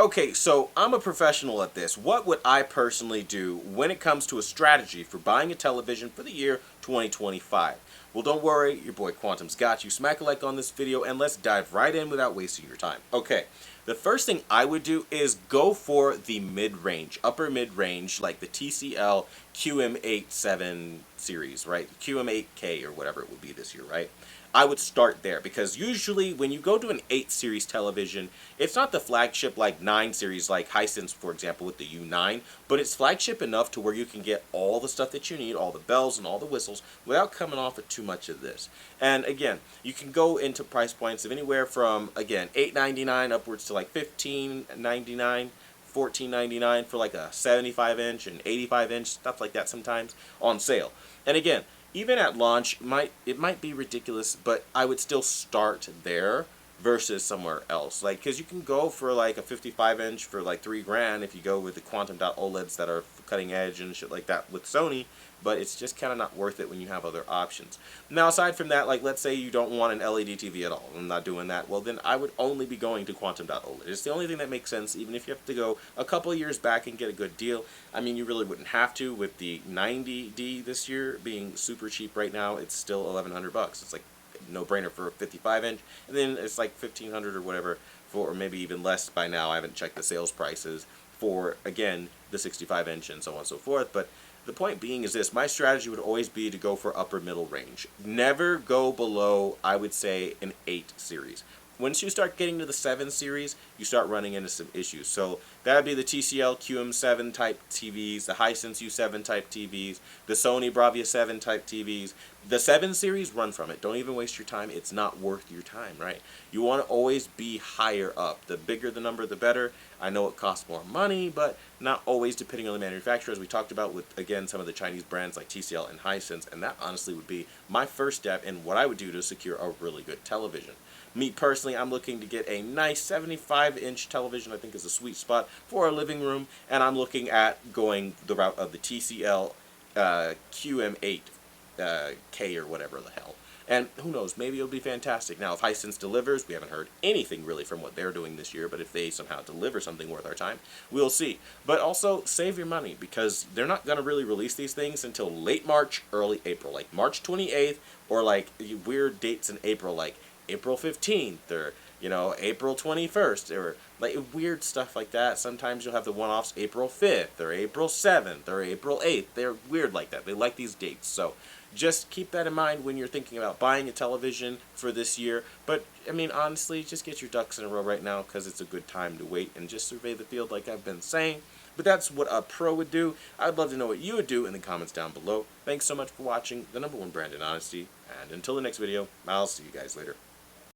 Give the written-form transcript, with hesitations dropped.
Okay, so I'm a professional at this. What would I personally do when it comes to a strategy for buying a television for the year 2025? Well, don't worry, your boy Quantum's got you. Smack a like on this video and let's dive right in without wasting your time. Okay, the first thing I would do is go for the mid-range, upper mid-range, like the TCL QM87 series, right? QM8K or whatever it would be this year, right? I would start there because usually when you go to an 8 series television, it's not the flagship like 9 series like Hisense, for example, with the U9, but it's flagship enough to where you can get all the stuff that you need, all the bells and all the whistles, without coming off with too much of this. And again, you can go into price points of anywhere from, again, $8.99 upwards to like $15.99. $14.99 for like a 75-inch and 85-inch, stuff like that sometimes, on sale. And again, even at launch, it might be ridiculous, but I would still start there versus somewhere else. Like, because you can go for like a 55-inch for like $3 grand if you go with the Quantum Dot OLEDs that are cutting edge and shit like that with Sony, but it's just kind of not worth it when you have other options. Now, aside from that, like, let's say you don't want an LED TV at all. I'm not doing that. Well, then I would only be going to Quantum Dot OLED. It's the only thing that makes sense, even if you have to go a couple of years back and get a good deal. I mean, you really wouldn't have to with the 90D this year being super cheap right now. It's still $1,100. It's like no-brainer for a 55-inch, and then it's like $1,500 or whatever for, or maybe even less by now. I haven't checked the sales prices for, again, the 65-inch and so on and so forth, but the point being is this: my strategy would always be to go for upper middle range. Never go below, I would say, an 8 series. Once you start getting to the 7 series, you start running into some issues. So that would be the TCL QM7 type TVs, the Hisense U7 type TVs, the Sony Bravia 7 type TVs. The 7 series, run from it. Don't even waste your time. It's not worth your time, right? You want to always be higher up. The bigger the number, the better. I know it costs more money, but not always, depending on the manufacturer, as we talked about with, again, some of the Chinese brands like TCL and Hisense, and that honestly would be my first step in what I would do to secure a really good television. Me personally, I'm looking to get a nice 75-inch television. I think is a sweet spot for a living room, and I'm looking at going the route of the TCL QM8 K or whatever the hell. And who knows, maybe it'll be fantastic. Now, if Hisense delivers, we haven't heard anything really from what they're doing this year, but if they somehow deliver something worth our time, we'll see. But also, save your money, because they're not going to really release these things until late March, early April, like March 28th, or like weird dates in April, like April 15th, or, you know, April 21st, or like weird stuff like that. Sometimes you'll have the one-offs April 5th, or April 7th, or April 8th. They're weird like that. They like these dates. So just keep that in mind when you're thinking about buying a television for this year. But, I mean, honestly, just get your ducks in a row right now, because it's a good time to wait and just survey the field like I've been saying. But that's what a pro would do. I'd love to know what you would do in the comments down below. Thanks so much for watching the #1 brand in honesty. And until the next video, I'll see you guys later.